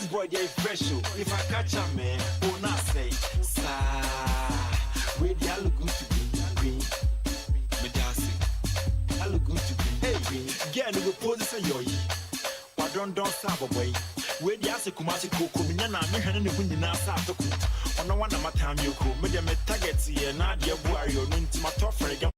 boy they fresh. If I catch a man, oh not say, sir, where they look good to be. Me dancing, I look good to be. Hey, get a new position, yo. Why don't stop away? Where the Asa Kumasi Coco, Minana, me and the wind in our Sato. On no one of my time you could, me them targets here, Nadia Warrior, into my top for a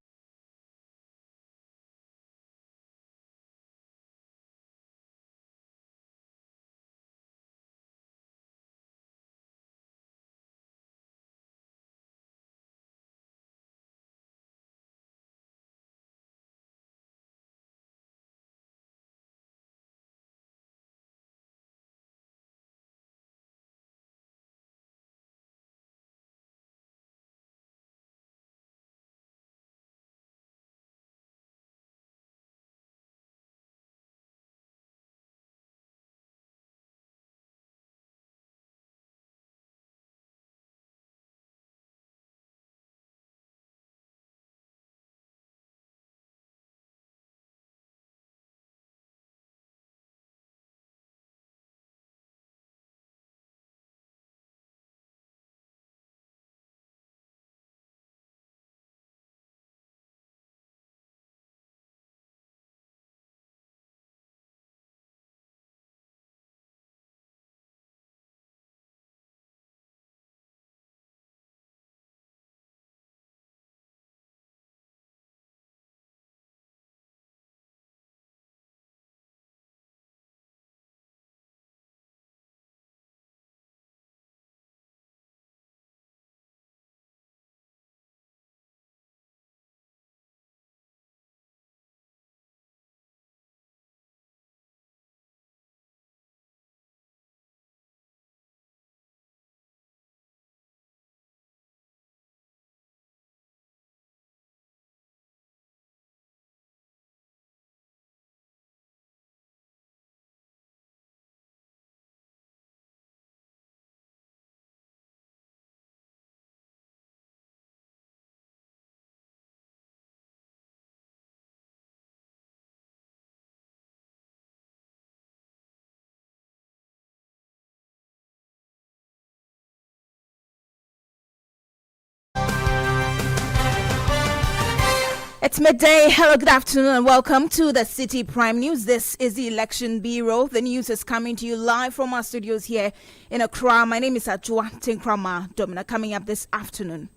It's midday. Hello, good afternoon, and welcome to the Citi Prime News. This is the Election Bureau. The news is coming to you live from our studios here in Accra. My name is Ajua Tinkrama Domina. Coming up this afternoon.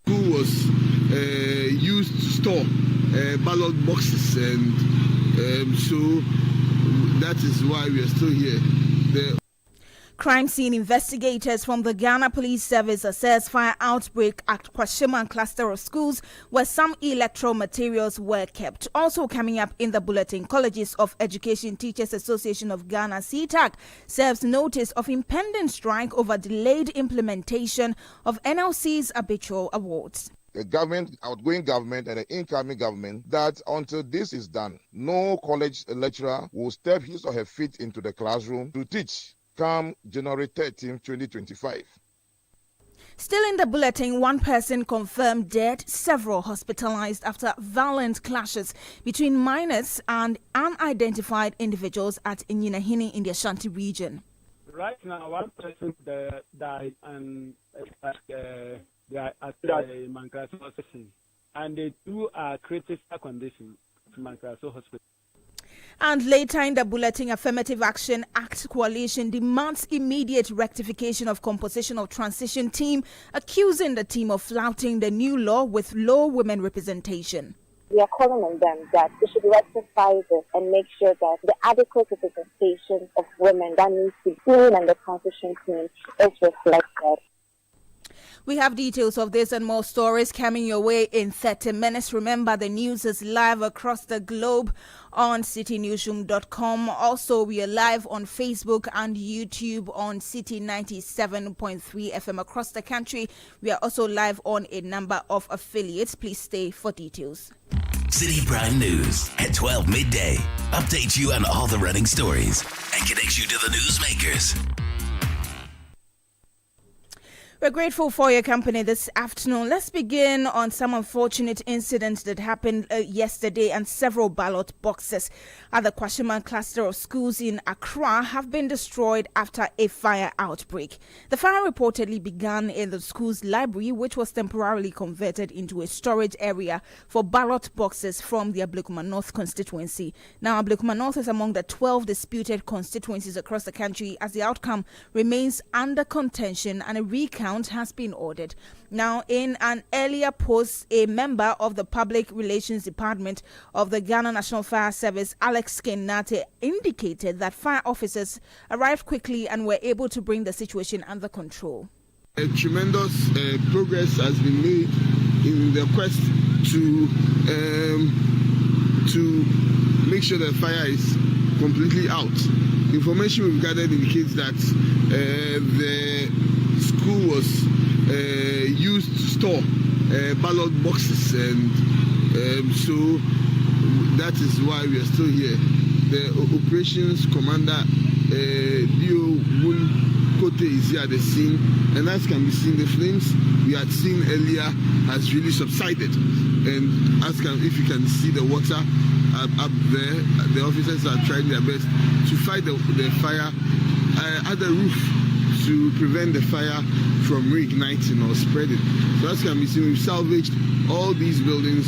Who was used to store ballot boxes, and so that is why we are still here. Crime scene investigators from the Ghana Police Service assess fire outbreak at Kwashiman cluster of schools where some electoral materials were kept. Also coming up in the bulletin, Colleges of Education Teachers Association of Ghana (CTAC) serves notice of impending strike over delayed implementation of NLC's habitual awards. The government, outgoing government and the incoming government, that until this is done, no college lecturer will step his or her feet into the classroom to teach come January 13, 2025. Still in the bulletin, one person confirmed dead, several hospitalized after violent clashes between minors and unidentified individuals at Inyinahini in the Ashanti region. Right now, one person died and they are at the Mankraso Hospital, and the two are critical condition at Mankraso Hospital. And later in the bulletin, Affirmative Action Act Coalition demands immediate rectification of composition of transition team, accusing the team of flouting the new law with low women representation. We are calling on them that they should rectify this and make sure that the adequate representation of women that needs to be seen in the transition team is reflected. We have details of this and more stories coming your way in 30 minutes. Remember, the news is live across the globe on citinewsroom.com. Also, we are live on Facebook and YouTube on Citi 97.3 FM across the country. We are also live on a number of affiliates. Please stay for details. Citi Prime News at 12 midday. Updates you on all the running stories and connects you to the newsmakers. We're grateful for your company this afternoon. Let's begin on some unfortunate incidents that happened yesterday, and several ballot boxes at the Kwashiman cluster of schools in Accra have been destroyed after a fire outbreak. The fire reportedly began in the school's library, which was temporarily converted into a storage area for ballot boxes from the Ablekuma North constituency. Now, Ablekuma North is among the 12 disputed constituencies across the country, as the outcome remains under contention and a recount has been ordered. Now, in an earlier post, a member of the Public Relations Department of the Ghana National Fire Service, Alex Kenate, indicated that fire officers arrived quickly and were able to bring the situation under control. A tremendous progress has been made in the quest to make sure the fire is completely out. Information we've gathered indicates that the school was used to store ballot boxes, and so that is why we are still here. The operations commander, Dio Wun Kote, is here at the scene, and as can be seen, the flames we had seen earlier has really subsided. And if you can see the water up there, the officers are trying their best to fight the fire at the roof to prevent the fire from reigniting or spreading. So as can be seen, we've salvaged all these buildings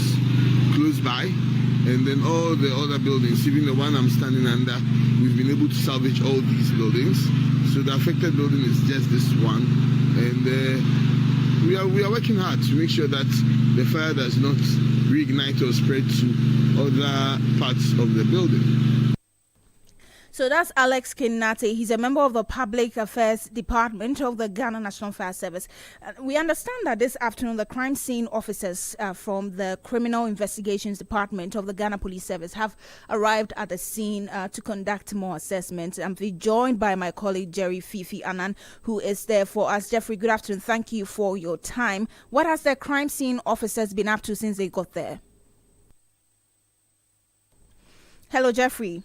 close by, and then all the other buildings, even the one I'm standing under, we've been able to salvage all these buildings. So the affected building is just this one, and we are working hard to make sure that the fire does not reignite or spread to other parts of the building. So that's Alex Kenate. He's a member of the Public Affairs Department of the Ghana National Fire Service. We understand that this afternoon, the crime scene officers from the Criminal Investigations Department of the Ghana Police Service have arrived at the scene to conduct more assessments. I'm joined by my colleague Jerry Fifi Annan, who is there for us. Jeffrey, good afternoon. Thank you for your time. What has the crime scene officers been up to since they got there? Hello, Jeffrey.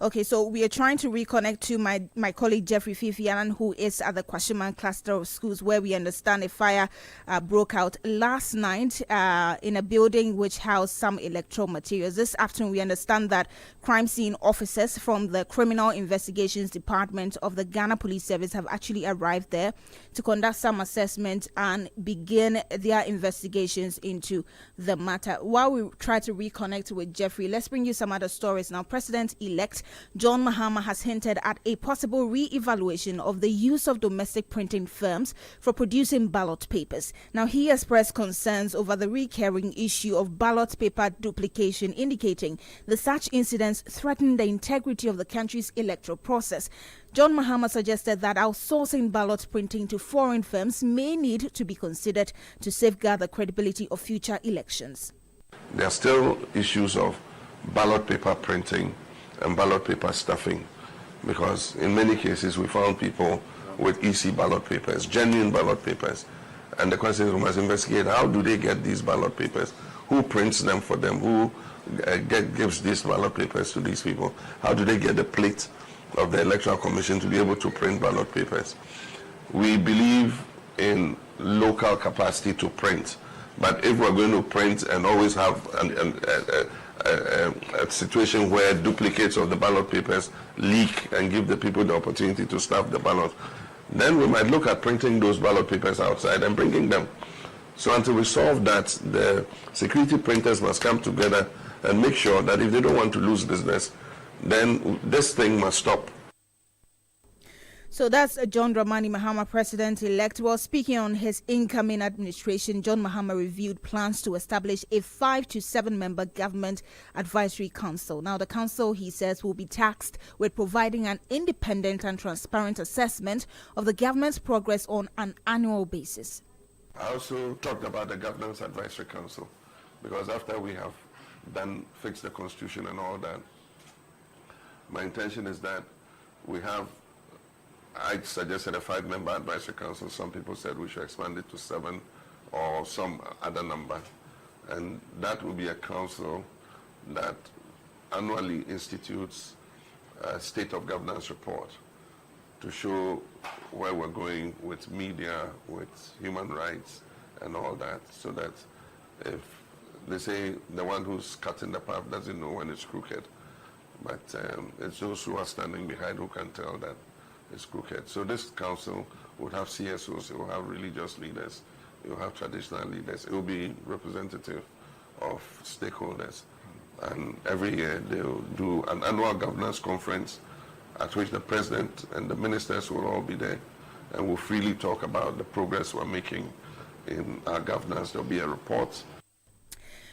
Okay, so we are trying to reconnect to my colleague Jeffrey Fifianan, who is at the Kwashiman cluster of schools, where we understand a fire broke out last night in a building which housed some electro materials. This afternoon, we understand that crime scene officers from the Criminal Investigations Department of the Ghana Police Service have actually arrived there to conduct some assessment and begin their investigations into the matter. While we try to reconnect with Jeffrey, let's bring you some other stories now. President-elect John Mahama has hinted at a possible re-evaluation of the use of domestic printing firms for producing ballot papers. Now, he expressed concerns over the recurring issue of ballot paper duplication, indicating that such incidents threaten the integrity of the country's electoral process. John Mahama suggested that outsourcing ballot printing to foreign firms may need to be considered to safeguard the credibility of future elections. There are still issues of ballot paper printing and ballot paper stuffing, because in many cases we found people with EC ballot papers, genuine ballot papers, and the question must investigate how do they get these ballot papers, who prints them for them, who gives these ballot papers to these people, how do they get the plate of the Electoral Commission to be able to print ballot papers. We believe in local capacity to print, but if we're going to print and always have a situation where duplicates of the ballot papers leak and give the people the opportunity to stuff the ballot, then we might look at printing those ballot papers outside and bringing them. So until we solve that, the security printers must come together and make sure that if they don't want to lose business, then this thing must stop. So that's John Dramani Mahama, President-elect. While speaking on his incoming administration, John Mahama reviewed plans to establish a 5 to 7 member government advisory council. Now, the council, he says, will be tasked with providing an independent and transparent assessment of the government's progress on an annual basis. I also talked about the Governance Advisory Council, because after we have fixed the constitution and all that, my intention is that I suggested a 5-member advisory council. Some people said we should expand it to 7 or some other number. And that will be a council that annually institutes a state of governance report to show where we're going with media, with human rights and all that, so that if they say the one who's cutting the path doesn't know when it's crooked, but it's those who are standing behind who can tell that it's crooked. So this council would have CSOs, it will have religious leaders, it will have traditional leaders, it will be representative of stakeholders. And every year they'll do an annual governance conference at which the president and the ministers will all be there and will freely talk about the progress we're making in our governance. There'll be a report.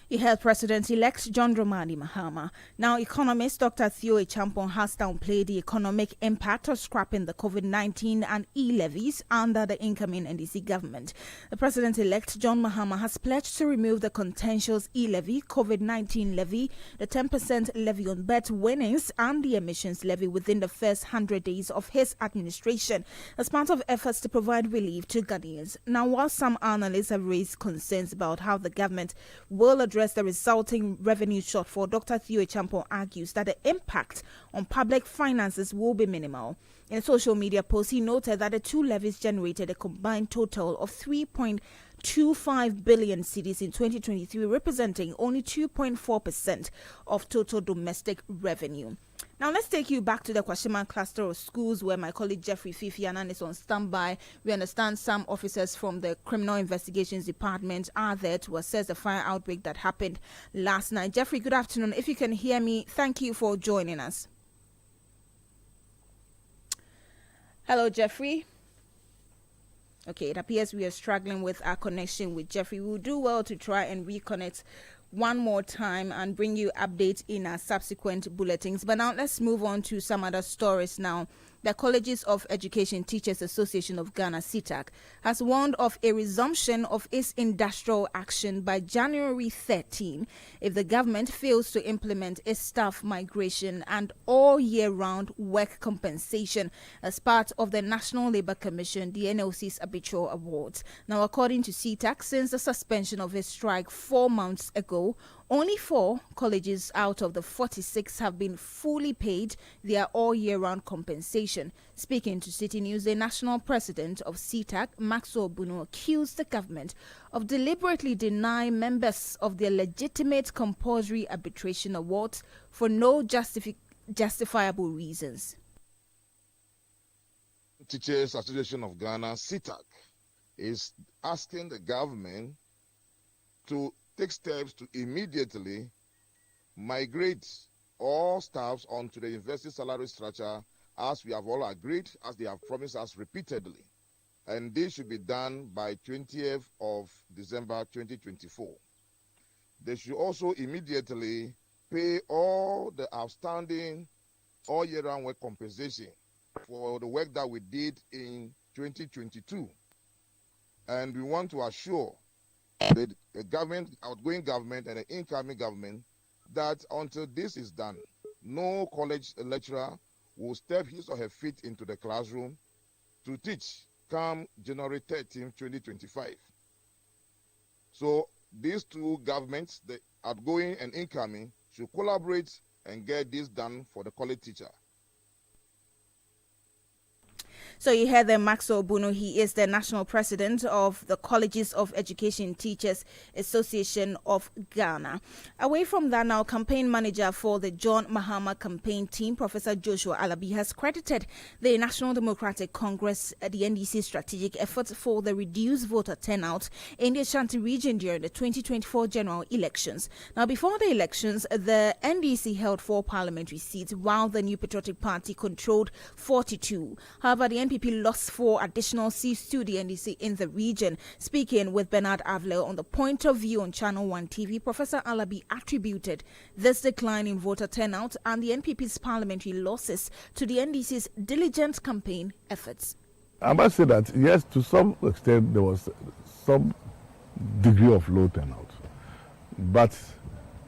You heard President-elect John Dramani Mahama. Now, economist Dr. Theo Echampong has downplayed the economic impact of scrapping the COVID-19 and e-levies under the incoming NDC government. The President-elect John Mahama has pledged to remove the contentious e-levy, COVID-19 levy, the 10% levy on bet winnings, and the emissions levy within the first 100 days of his administration as part of efforts to provide relief to Ghanaians. Now, while some analysts have raised concerns about how the government will address the resulting revenue shortfall, Dr. Theo Echampong argues that the impact on public finances will be minimal. In a social media post, he noted that the two levies generated a combined total of 3.25 billion cedis in 2023, representing only 2.4% of total domestic revenue. Now, let's take you back to the Kwashima cluster of schools where my colleague Jeffrey Fifianan is on standby. We understand some officers from the Criminal Investigations Department are there to assess the fire outbreak that happened last night. Jeffrey, good afternoon. If you can hear me, thank you for joining us. Hello, Jeffrey. Okay, it appears we are struggling with our connection with Jeffrey. We'll do well to try and reconnect one more time and bring you updates in our subsequent bulletins. But now let's move on to some other stories now. The Colleges of Education Teachers Association of Ghana, CITAC, has warned of a resumption of its industrial action by January 13 if the government fails to implement its staff migration and all year-round work compensation as part of the National Labour Commission, the NLC's arbitral awards. Now, according to CITAC, since the suspension of its strike 4 months ago, only 4 colleges out of the 46 have been fully paid their all-year-round compensation. Speaking to City News, the national president of CITAC, Maxwell Bunu, accused the government of deliberately denying members of their legitimate compulsory arbitration awards for no justifiable reasons. Teachers Association of Ghana, CITAC, is asking the government to take steps to immediately migrate all staffs onto the university salary structure as we have all agreed, as they have promised us repeatedly. And this should be done by 20th of December 2024. They should also immediately pay all the outstanding all year-round work compensation for the work that we did in 2022. And we want to assure the government, outgoing government and the incoming government, that until this is done, no college lecturer will step his or her feet into the classroom to teach come January 13, 2025. So these two governments, the outgoing and incoming, should collaborate and get this done for the college teacher. So you heard them, Maxwell Bunu. He is the national president of the Colleges of Education Teachers Association of Ghana. Away from that now, campaign manager for the John Mahama campaign team, Professor Joshua Alabi, has credited the National Democratic Congress, the NDC strategic efforts for the reduced voter turnout in the Ashanti region during the 2024 general elections. Now, before the elections, the NDC held 4 parliamentary seats while the New Patriotic Party controlled 42. However, the NPP lost 4 additional seats to the NDC in the region. Speaking with Bernard Avler on the Point of View on Channel 1 TV, Professor Alabi attributed this decline in voter turnout and the NPP's parliamentary losses to the NDC's diligent campaign efforts. I must say that, yes, to some extent there was some degree of low turnout. But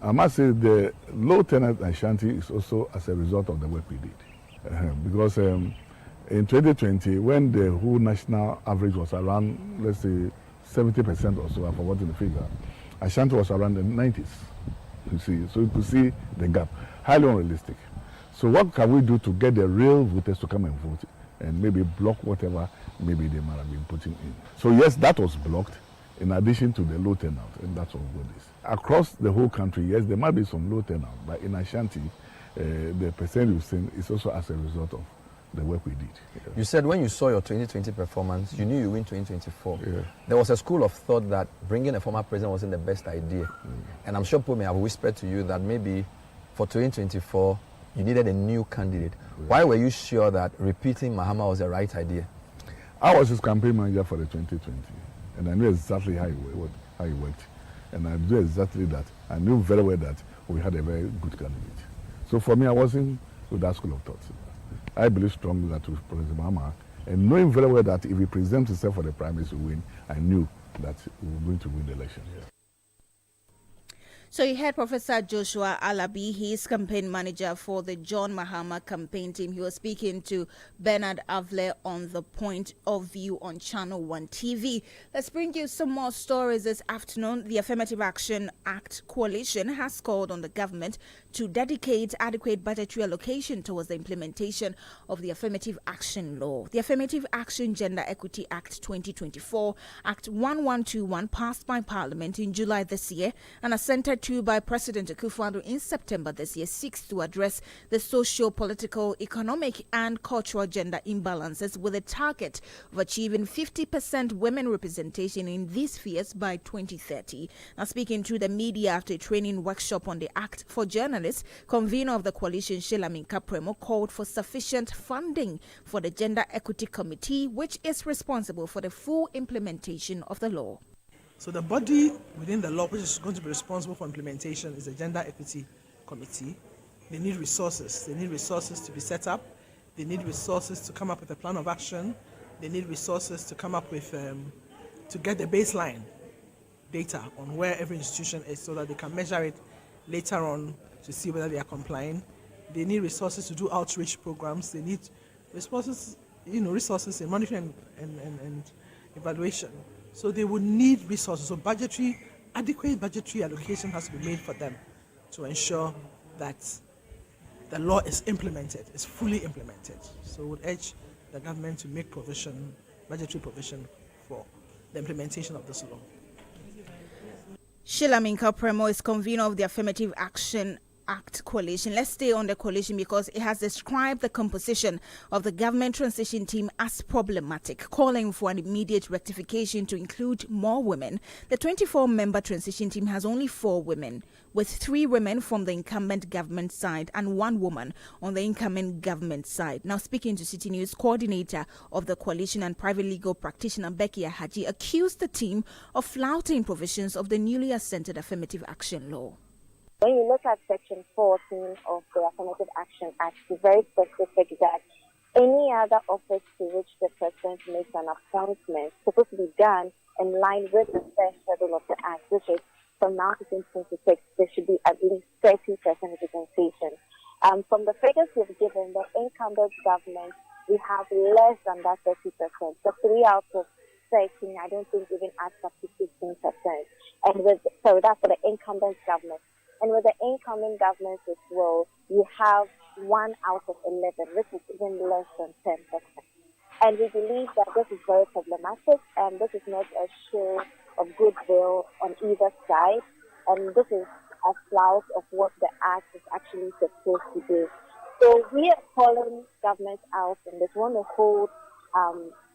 I must say the low turnout in Ashanti is also as a result of the work we did. Because in 2020, when the whole national average was around, let's say, 70% or so, I've forgotten the figure, Ashanti was around the 90s, you see. So you could see the gap, highly unrealistic. So what can we do to get the real voters to come and vote and maybe block whatever maybe they might have been putting in. So yes, that was blocked in addition to the low turnout, and that's all good is. Across the whole country, yes, there might be some low turnout, but in Ashanti, the percent you've seen is also as a result of the work we did. Yeah. You said when you saw your 2020 performance, you knew you win 2024. Yeah. There was a school of thought that bringing a former president wasn't the best idea. And I'm sure people may have whispered to you that maybe for 2024, you needed a new candidate. Yeah. Why were you sure that repeating Mahama was the right idea? I was his campaign manager for the 2020, and I knew exactly how he worked. And I knew exactly that. I knew very well that we had a very good candidate. So for me, I wasn't with that school of thought. I believe strongly that with President Mahama, and knowing very well that if he presents himself for the primaries to win, I knew that we were going to win the election. Yeah. So you heard Professor Joshua Alabi, he's campaign manager for the John Mahama campaign team. He was speaking to Bernard Avle on The Point of View on Channel 1 TV. Let's bring you some more stories this afternoon. The Affirmative Action Act Coalition has called on the government to dedicate adequate budgetary allocation towards the implementation of the Affirmative Action Law. The Affirmative Action Gender Equity Act 2024, Act 1121, passed by Parliament in July this year and assented to by President Akufo-Addo in September this year, seeks to address the socio-political, economic and cultural gender imbalances with a target of achieving 50% women representation in these spheres by 2030. Now, speaking to the media after a training workshop on the Act for journalists, convener of the coalition, Sheila Minka-Premo, called for sufficient funding for the Gender Equity Committee, which is responsible for the full implementation of the law. So the body within the law which is going to be responsible for implementation is the Gender Equity Committee. They need resources. They need resources to be set up. They need resources to come up with a plan of action. They need resources to come up with, to get the baseline data on where every institution is so that they can measure it later on to see whether they are complying. They need resources to do outreach programs. They need resources, resources in monitoring and evaluation. So they would need resources. So adequate budgetary allocation has to be made for them to ensure that the law is implemented, is fully implemented. So we would urge the government to make budgetary provision for the implementation of this law. Sheila Minka-Premo is convener of the Affirmative Action Act Coalition. Let's stay on the coalition because it has described the composition of the government transition team as problematic, calling for an immediate rectification to include more women. The 24-member transition team has only 4 women, with 3 women from the incumbent government side and 1 woman on the incoming government side. Now, speaking to Citi News, coordinator of the coalition and private legal practitioner Becky Haji accused the team of flouting provisions of the newly assented Affirmative Action Law. When you look at Section 14 of the Affirmative Action Act, it's very specific that any other office to which the president makes an appointment is supposed to be done in line with the first schedule of the Act, which is from now to 2026, there should be at least 30% representation. From the figures we've given, the incumbent government, we have less than that 30%. So 3 out of 13, I don't think even adds up to 15%. And that's for the incumbent government. And with the incoming government as well, you have 1 out of 11, which is even less than 10%. And we believe that this is very problematic, and this is not a show of goodwill on either side. And this is a flout of what the Act is actually supposed to do. So we are calling government out, and they want to hold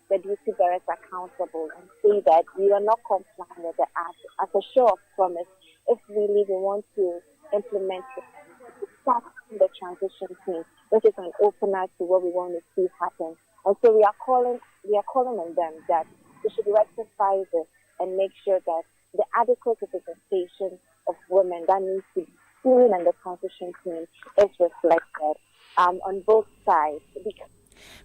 the duty bearers accountable and say that we are not complying with the Act as a show of promise. If really we want to implement it, start the transition team, which is an opener to what we want to see happen. And so we are calling on them that they should rectify this and make sure that the adequate representation of women that needs to be seen in the transition team is reflected on both sides.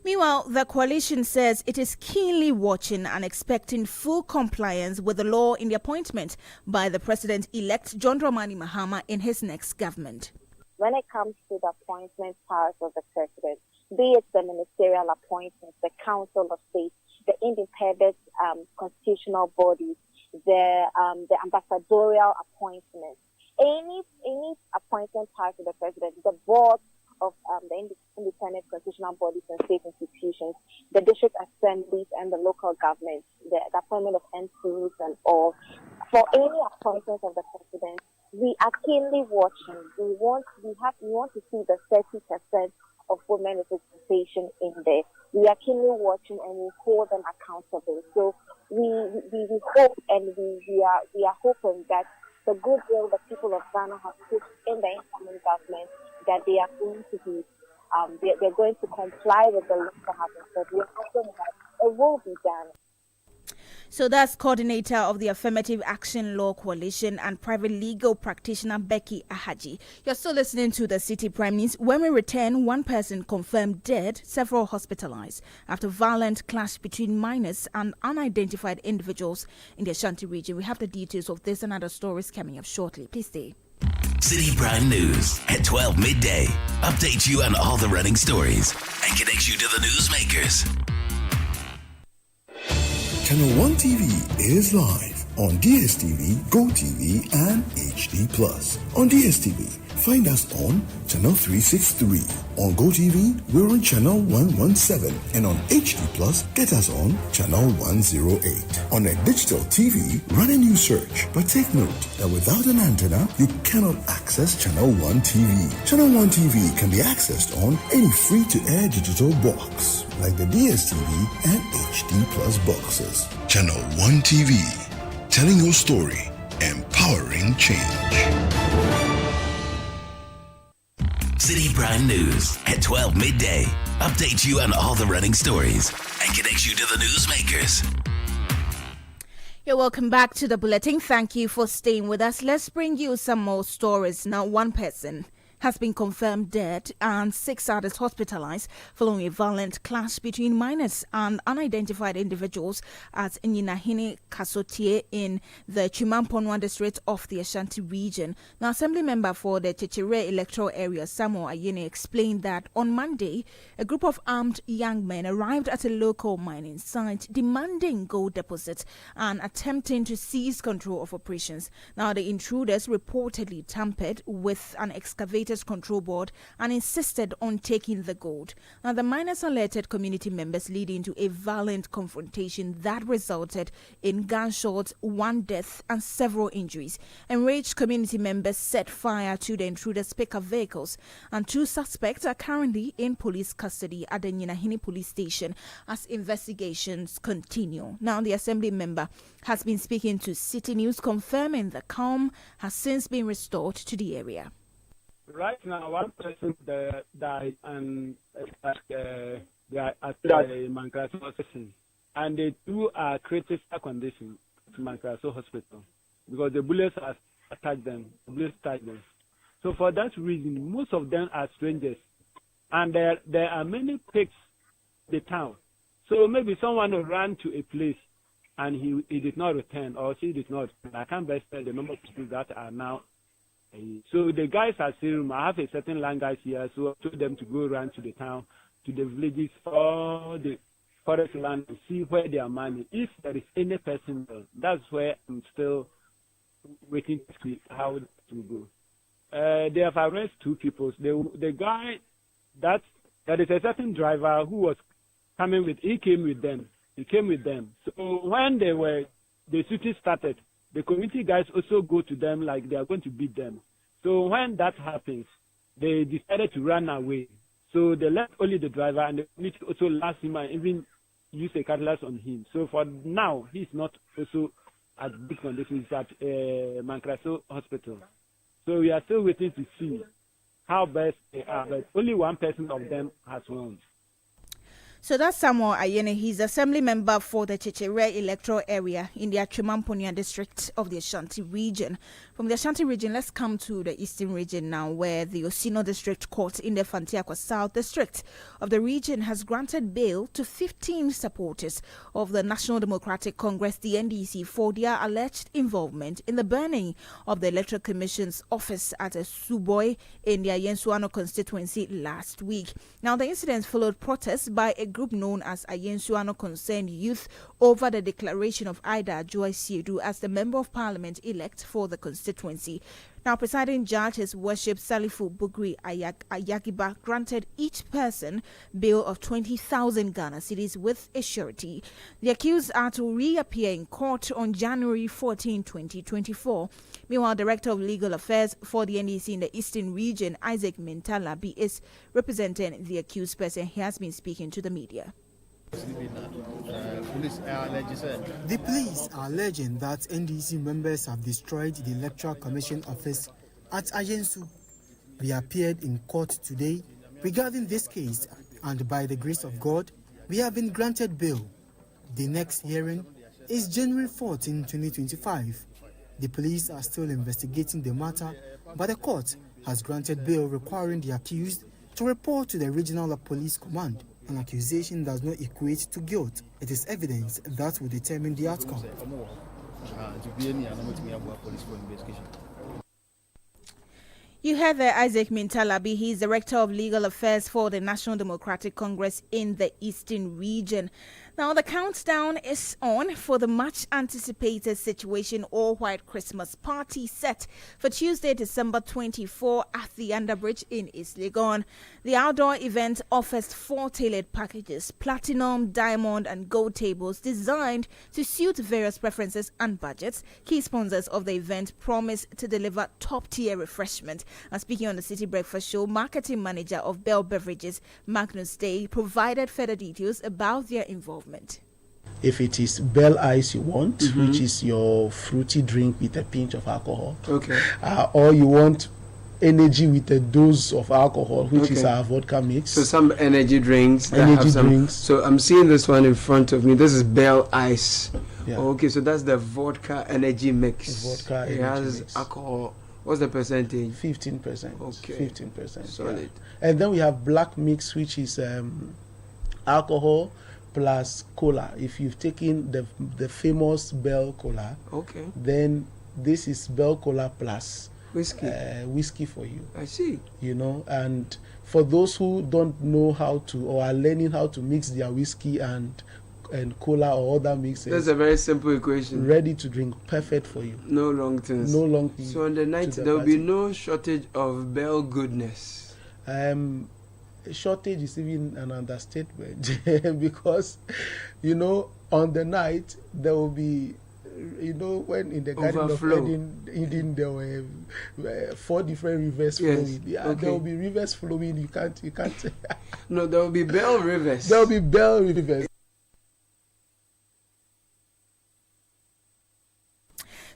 Meanwhile, the coalition says it is keenly watching and expecting full compliance with the law in the appointment by the President-elect John Dramani Mahama in his next government. When it comes to the appointment powers of the President, be it the ministerial appointments, the Council of State, the independent constitutional bodies, the ambassadorial appointments, any appointment power to the President, the board of the independent constitutional bodies and state institutions, the district assemblies and the local governments, the appointment of MPs and all. For any appointments of the president, we are keenly watching. We want to see the 30% of women representation in there. We are keenly watching and we hold them accountable. So we hope and we are hoping that the goodwill the people of Ghana have put in the incoming government, that they are going to be they're going to comply with the laws that have been set. We are hoping that it will be done. So that's coordinator of the Affirmative Action Law Coalition and private legal practitioner Becky Ahaji. You're still listening to the Citi Prime News. When we return, one person confirmed dead, several hospitalized after violent clash between minors and unidentified individuals in the Ashanti region. We have the details of this and other stories coming up shortly. Please stay. Citi Prime News at 12 midday. Update you on all the running stories and connects you to the newsmakers. Channel 1 TV is live on DSTV, GoTV, and HD+. On DSTV, find us on Channel 363. On GoTV, we're on Channel 117. And on HD+, get us on Channel 108. On a digital TV, run a new search. But take note that without an antenna, you cannot access Channel 1 TV. Channel 1 TV can be accessed on any free-to-air digital box, like the DSTV and HD+ boxes. Channel 1 TV, telling your story, empowering change. Citi Prime News at 12 midday. Update you on all the running stories and connects you to the newsmakers. You're welcome back to the bulletin. Thank you for staying with us. Let's bring you some more stories. Now, one person has been confirmed dead and 6 others hospitalized following a violent clash between minors and unidentified individuals at Nyinahini Kasotie in the Chimamponwa district of the Ashanti region. Now, Assembly member for the Chichere electoral area, Samuel Ayene, explained that on Monday, a group of armed young men arrived at a local mining site demanding gold deposits and attempting to seize control of operations. Now, the intruders reportedly tampered with an excavator's control board and insisted on taking the gold. Now, the miners alerted community members, leading to a violent confrontation that resulted in gunshots, 1 death and several injuries. Enraged community members set fire to the intruders' pickup vehicles, and 2 suspects are currently in police custody at the Nyinahini police station as investigations continue. Now, the assembly member has been speaking to Citi News, confirming the calm has since been restored to the area. Right now, 1 person died and they are at the Mankraso hospital, and the 2 are critical condition to Mankraso hospital because the bullets have attacked them. So for that reason, most of them are strangers, and there are many pigs in the town. So maybe someone ran to a place and he did not return, or she did not. I can't best tell the number of people that are now. So the guys are saying, I have a certain land guys here, so I told them to go around to the town, to the villages, or the forest land, to see where they are mining. If there is any person there, that's where I'm still waiting to see how it will go. They have arrested 2 people. The guy, there is a certain driver who was coming with, he came with them. So when the shooting started, the community guys also go to them like they are going to beat them. So when that happens, they decided to run away. So they left only the driver, and the community also lost him and even used a cutlass on him. So for now, he's not also at good condition. He's at Mankraso Hospital. So we are still waiting to see how best they are, but only 1 person of them has won. So that's Samuel Ayene. He's assembly member for the Chichere electoral area in the Chimamponwa district of the Ashanti region. From the Ashanti region, let's come to the eastern region now, where the Osino District Court in the Fantiakwa South District of the region has granted bail to 15 supporters of the National Democratic Congress, the NDC, for their alleged involvement in the burning of the Electoral Commission's office at a Suboy in the Ayensuano constituency last week. Now, the incident followed protests by a group known as Ayensuano Concerned Youth over the declaration of Ida Joy Siedu as the Member of Parliament elect for the constituency. Now, presiding judge, His Worship Salifu Bugri Ayagiba, granted each person bail of 20,000 Ghana cedis with a surety. The accused are to reappear in court on January 14, 2024. Meanwhile, Director of Legal Affairs for the NDC in the Eastern Region, Isaac Mintalabi, is representing the accused person. He has been speaking to the media. The police are alleging that NDC members have destroyed the Electoral Commission office at Ayensu. We appeared in court today regarding this case, and by the grace of God, we have been granted bail. The next hearing is January 14, 2025. The police are still investigating the matter, but the court has granted bail requiring the accused to report to the Regional Police Command. An accusation does not equate to guilt. It is evidence that will determine the outcome. You heard there Isaac Mintalabi. He is Director of Legal Affairs for the National Democratic Congress in the Eastern Region. Now, the countdown is on for the much-anticipated Situation All-White Christmas Party set for Tuesday, December 24 at the Underbridge in East Legon. The outdoor event offers 4 tailored packages, platinum, diamond and gold tables designed to suit various preferences and budgets. Key sponsors of the event promise to deliver top-tier refreshment. And speaking on the City Breakfast Show, marketing manager of Bell Beverages, Magnus Day, provided further details about their involvement. If it is Bell Ice you want, which is your fruity drink with a pinch of alcohol, or you want energy with a dose of alcohol, which is our vodka mix. So some energy drinks. So I'm seeing this one in front of me. This is Bell Ice. Yeah. Okay, so that's the vodka energy mix. Vodka it energy has mix. alcohol. What's the percentage? 15%. Okay. 15%. Solid. Yeah. And then we have black mix, which is alcohol plus cola. If you've taken the famous Bell Cola, then this is Bell Cola plus whiskey for you. I see. You know, and for those who don't know how to or are learning how to mix their whiskey and cola or other mixes, that's a very simple equation. Ready to drink, perfect for you. No long things. No long things. So on the night there will be no shortage of Bell goodness. Shortage is even an understatement because, you know, on the night there will be, you know, when in the Garden of Eden there were 4 different rivers flowing. Yeah, there will be rivers flowing. You can't. No, there will be Bell rivers. There will be Bell rivers.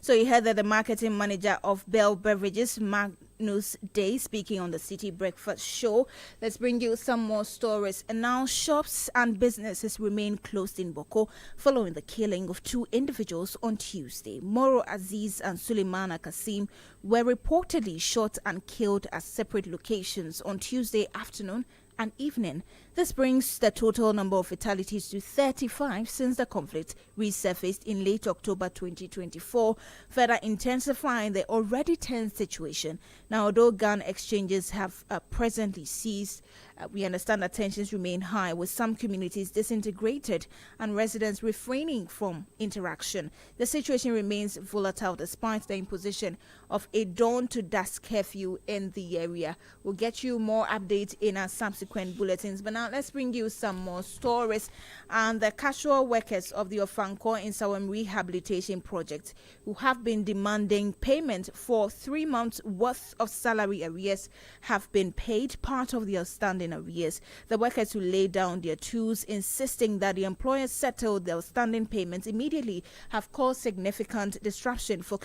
So you heard that the marketing manager of Bell Beverages, Magnus Day, speaking on the City Breakfast Show. Let's bring you some more stories. And now shops and businesses remain closed in Boko following the killing of 2 individuals on Tuesday. Moro Aziz and Suleimana Kasim were reportedly shot and killed at separate locations on Tuesday afternoon and evening. This brings the total number of fatalities to 35 since the conflict resurfaced in late October 2024, further intensifying the already tense situation. Now, although gun exchanges have presently ceased, we understand that tensions remain high, with some communities disintegrated and residents refraining from interaction. The situation remains volatile despite the imposition of a dawn to dusk curfew in the area. We'll get you more updates in our subsequent bulletins, but now let's bring you some more stories. And the casual workers of the Ofanko Insawam Rehabilitation Project, who have been demanding payment for 3 months worth of salary arrears, have been paid part of the outstanding arrears. The workers who laid down their tools, insisting that the employers settle the outstanding payments immediately, have caused significant disruption for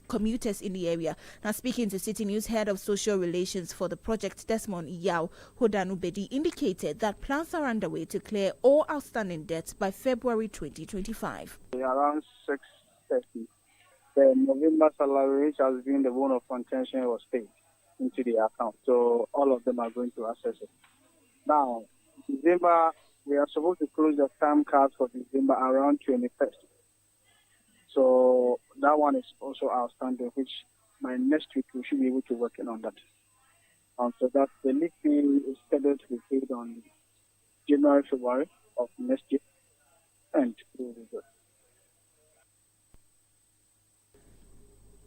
commuters in the area. Now, speaking to City News, head of social relations for the project, Desmond Yao Hodanubedi, indicated that plans are underway to clear all outstanding debts by February 2025. Around 6:30, the November salary, which has been the bone of contention, was paid into the account. So all of them are going to access it. Now, December, we are supposed to close the time cards for December around 21st. So that one is also outstanding, which by next week we should be able to work on that. So that the league fee is scheduled to be paid on January, February of next year, and it will be good.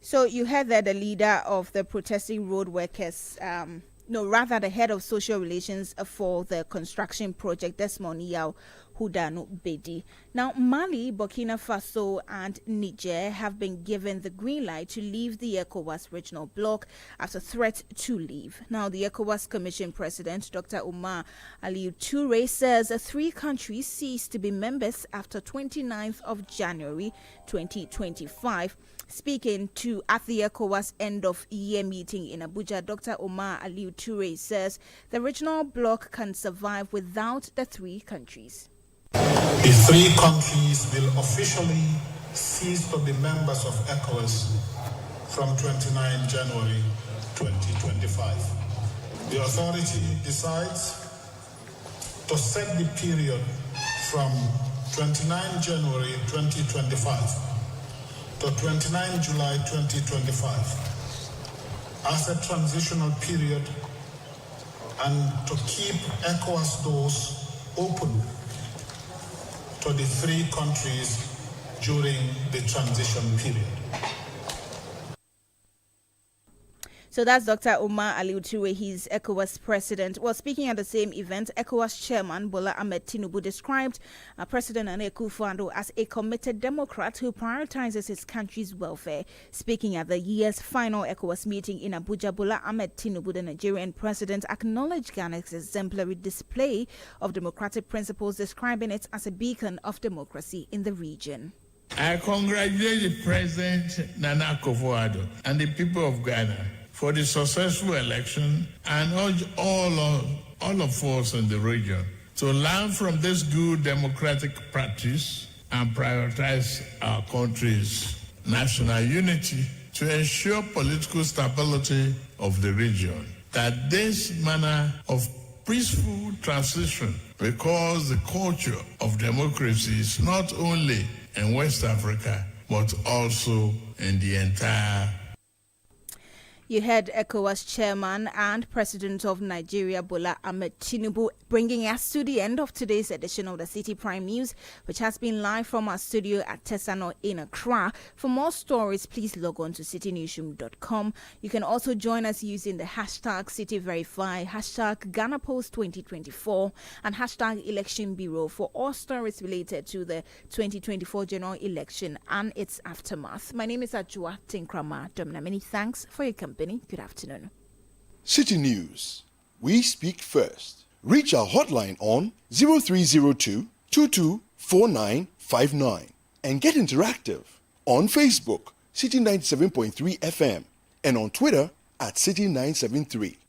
So you heard that the leader of the protesting road workers, the head of social relations for the construction project, Desmond Yao Hudanu Bedi. Now, Mali, Burkina Faso, and Niger have been given the green light to leave the ECOWAS regional bloc after threat to leave. Now, the ECOWAS Commission President, Dr. Umar Aliou Touré, says 3 countries cease to be members after 29th of January 2025. Speaking at the ECOWAS end-of-year meeting in Abuja, Dr. Umar Aliou Touré says the regional bloc can survive without the 3 countries. The 3 countries will officially cease to be members of ECOWAS from 29 January 2025. The authority decides to set the period from 29 January 2025 to 29 July 2025 as a transitional period and to keep ECOWAS doors open to the 3 countries during the transition period. So that's Dr. Umar Aliou Touré, he's ECOWAS president. Well, speaking at the same event, ECOWAS chairman Bola Ahmed Tinubu described President Nana Akufo-Addo as a committed Democrat who prioritizes his country's welfare. Speaking at the year's final ECOWAS meeting in Abuja, Bola Ahmed Tinubu, the Nigerian president, acknowledged Ghana's exemplary display of democratic principles, describing it as a beacon of democracy in the region. I congratulate the President Nana Akufo-Addo and the people of Ghana for the successful election and urge all of us in the region to learn from this good democratic practice and prioritize our country's national unity to ensure political stability of the region. That this manner of peaceful transition, because the culture of democracy is not only in West Africa, but also in the entire. You heard ECOWAS chairman and president of Nigeria, Bola Ahmed Tinubu, bringing us to the end of today's edition of the Citi Prime News, which has been live from our studio at Tesano in Accra. For more stories, please log on to citynewsroom.com. You can also join us using the hashtag CityVerify, hashtag GhanaPost2024, and hashtag Election Bureau for all stories related to the 2024 general election and its aftermath. My name is Ajua Tinkrama Domina. Many thanks for your company. Good afternoon. City News. We speak first. Reach our hotline on 0302 224959 and get interactive on Facebook, City 97.3 FM, and on Twitter at City 973.